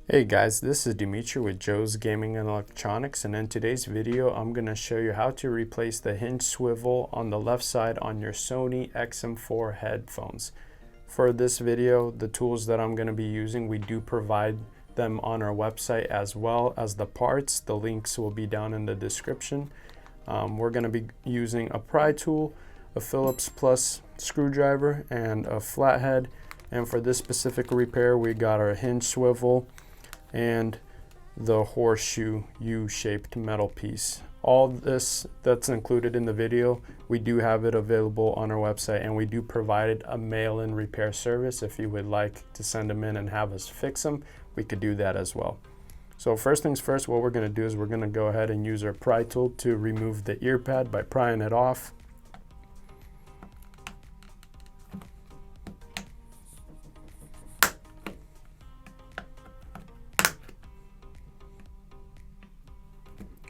Hey guys, this is Dimitri with Joe's Gaming and Electronics, and in today's video I'm going to show you how to replace the hinge swivel on the left side on your Sony XM4 headphones. For this video, the tools that I'm going to be using, we do provide them on our website as well as the parts. The links will be down in the description. We're going to be using a pry tool, a Phillips plus screwdriver, and a flathead. And for this specific repair, we got our hinge swivel and the horseshoe U-shaped metal piece. All this that's included in the video, we do have it available on our website, and we do provide a mail-in repair service. If you would like to send them in and have us fix them, we could do that as well. So first things first, what we're going to do is we're going to go ahead and use our pry tool to remove the ear pad by prying it off.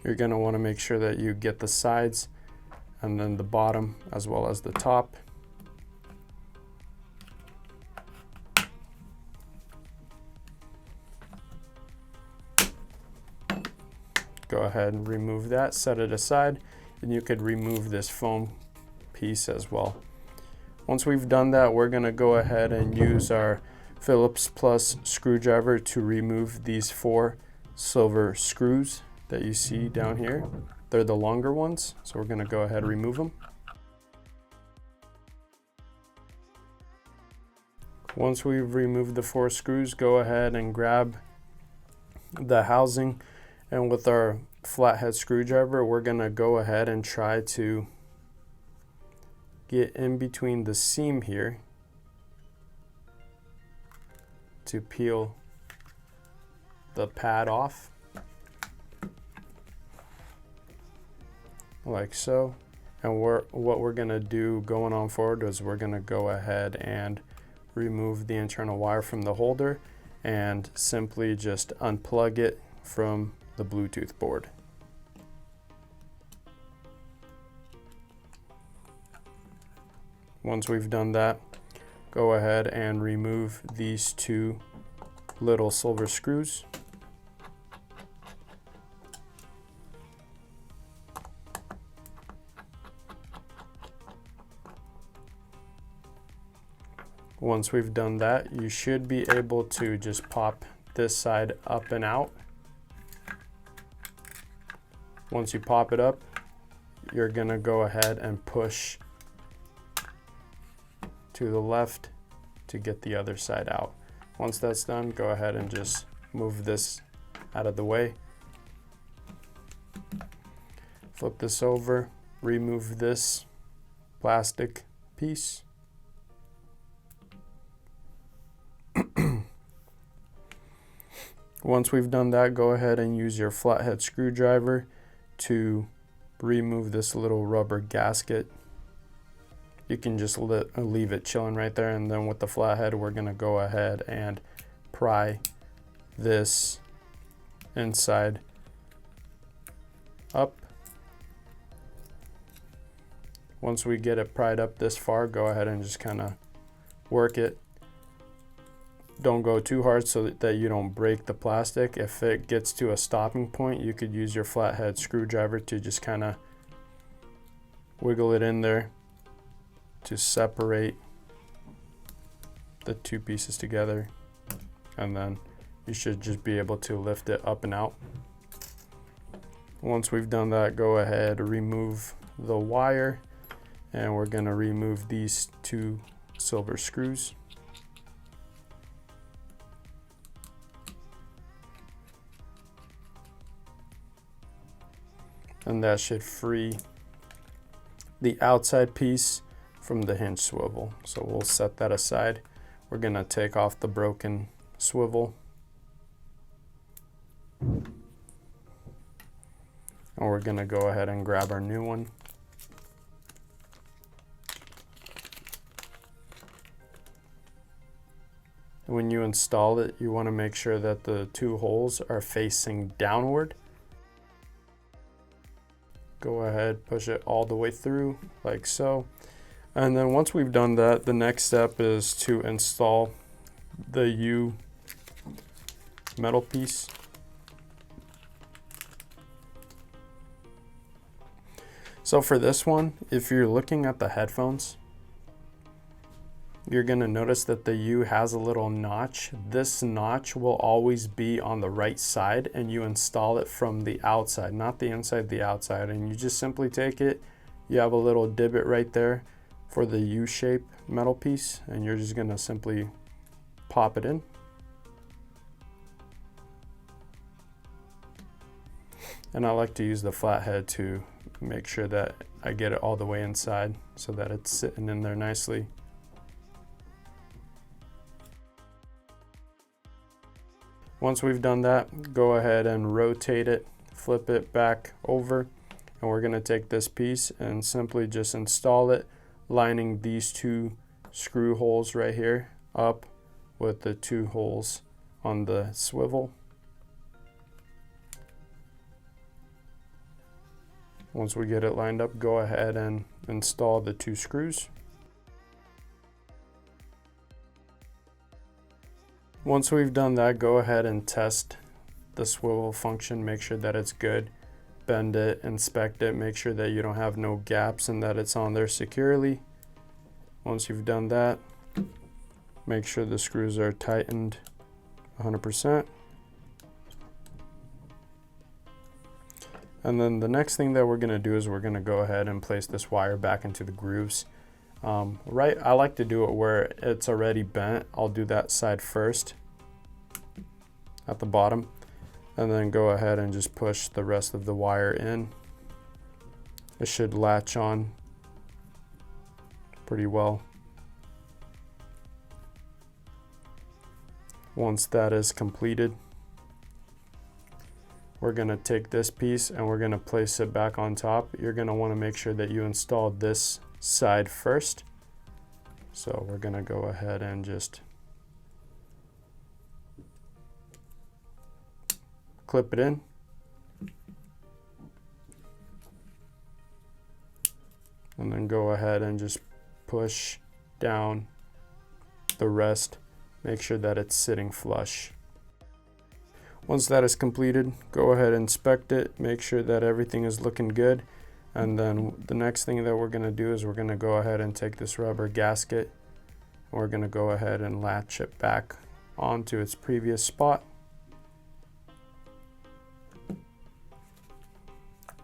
You're going to want to make sure that you get the sides and then the bottom as well as the top. Go ahead and remove that, set it aside, and you could remove this foam piece as well. Once we've done that, we're going to go ahead and use our Phillips plus screwdriver to remove these 4 silver screws that you see down here. They're the longer ones, so we're going to go ahead and remove them. Once we've removed the 4 screws, go ahead and grab the housing, and with our flathead screwdriver, we're going to go ahead and try to get in between the seam here to peel the pad off. Like so. And what we're going to do going on forward is we're going to go ahead and remove the internal wire from the holder and simply just unplug it from the Bluetooth board. Once we've done that, go ahead and remove these 2 little silver screws. Once we've done that, you should be able to just pop this side up and out. Once you pop it up, you're going to go ahead and push to the left to get the other side out. Once that's done, go ahead and just move this out of the way. Flip this over, remove this plastic piece. Once we've done that, go ahead and use your flathead screwdriver to remove this little rubber gasket. You can just leave it chilling right there, and then with the flathead, we're going to go ahead and pry this inside up. Once we get it pried up this far, go ahead and just kind of work it. Don't go too hard so that you don't break the plastic. If it gets to a stopping point, you could use your flathead screwdriver to just kind of wiggle it in there to separate the 2 pieces together, and then you should just be able to lift it up and out. Once we've done that, go ahead, remove the wire, and we're going to remove these 2 silver screws. And that should free the outside piece from the hinge swivel. So we'll set that aside. We're going to take off the broken swivel. And we're going to go ahead and grab our new one. When you install it, you want to make sure that the 2 holes are facing downward. Go ahead, push it all the way through like so. And then once we've done that, the next step is to install the U metal piece. So for this one, if you're looking at the headphones, you're going to notice that the U has a little notch. This notch will always be on the right side, and you install it from the outside, not the inside, the outside. And you just simply take it, you have a little divot right there for the U-shape metal piece, and you're just going to simply pop it in. And I like to use the flathead to make sure that I get it all the way inside so that it's sitting in there nicely. Once we've done that, go ahead and rotate it, flip it back over, and we're going to take this piece and simply just install it, lining these two screw holes right here up with the two holes on the swivel. Once we get it lined up, go ahead and install the two screws. Once we've done that, go ahead and test the swivel function, make sure that it's good, bend it, inspect it, make sure that you don't have no gaps and that it's on there securely. Once you've done that, make sure the screws are tightened 100%. And then the next thing that we're going to do is we're going to go ahead and place this wire back into the grooves. I like to do it where it's already bent. I'll do that side first at the bottom, and then go ahead and just push the rest of the wire in. It should latch on pretty well. Once that is completed, we're going to take this piece and we're going to place it back on top. You're going to want to make sure that you install this side first. So we're going to go ahead and just clip it in. And then go ahead and just push down the rest. Make sure that it's sitting flush. Once that is completed, go ahead and inspect it, make sure that everything is looking good. And then the next thing that we're going to do is we're going to go ahead and take this rubber gasket, and we're going to go ahead and latch it back onto its previous spot,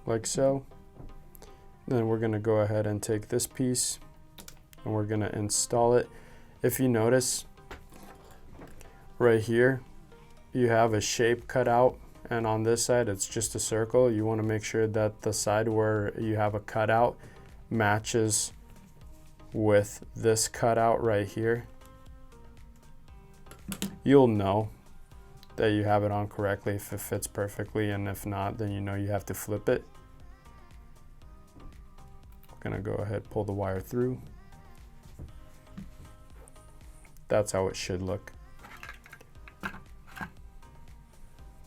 like so. Then we're going to go ahead and take this piece and we're going to install it. If you notice right here, you have a shape cut out, and on this side it's just a circle. You want to make sure that the side where you have a cutout matches with this cutout right here. You'll know that you have it on correctly if it fits perfectly, and if not, then you know you have to flip it. I'm gonna go ahead, pull the wire through. That's how it should look.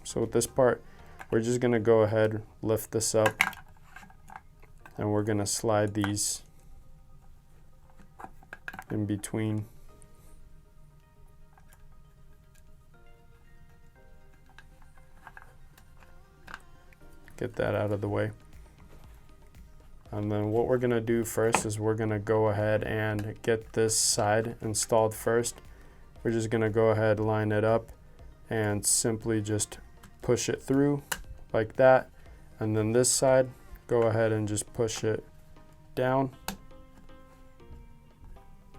So with this part, we're just gonna go ahead, lift this up, and we're gonna slide these in between. Get that out of the way. And then what we're gonna do first is we're gonna go ahead and get this side installed first. We're just gonna go ahead, line it up, and simply just push it through like that. And then this side, go ahead and just push it down.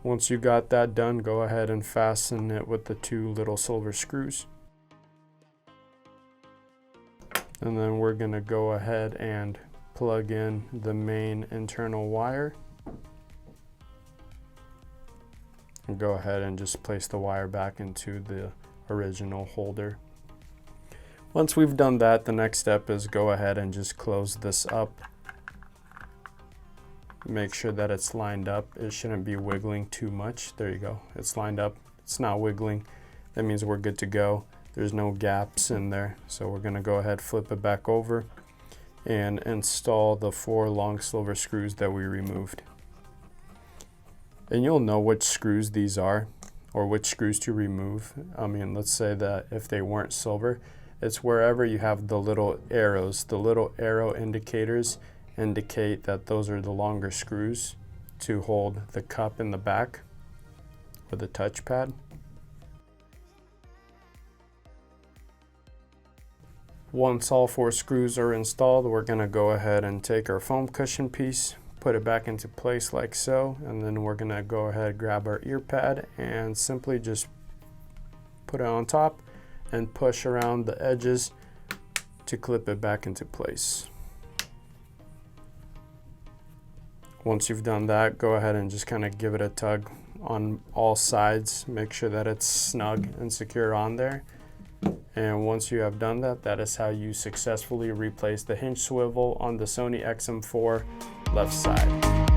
Once you got that done, go ahead and fasten it with the two little silver screws. And then we're gonna go ahead and plug in the main internal wire. And go ahead and just place the wire back into the original holder. Once we've done that, the next step is go ahead and just close this up. Make sure that it's lined up. It shouldn't be wiggling too much. There you go. It's lined up. It's not wiggling. That means we're good to go. There's no gaps in there. So we're going to go ahead, flip it back over, and install the 4 long silver screws that we removed. And you'll know which screws these are or which screws to remove. I mean, let's say that if they weren't silver, it's wherever you have the little arrows. The little arrow indicators indicate that those are the longer screws to hold the cup in the back with the touchpad. Once all 4 screws are installed, we're going to go ahead and take our foam cushion piece, put it back into place like so, and then we're going to go ahead, grab our ear pad, and simply just put it on top and push around the edges to clip it back into place. Once you've done that, go ahead and just kind of give it a tug on all sides. Make sure that it's snug and secure on there. And once you have done that, that is how you successfully replace the hinge swivel on the Sony XM4 left side.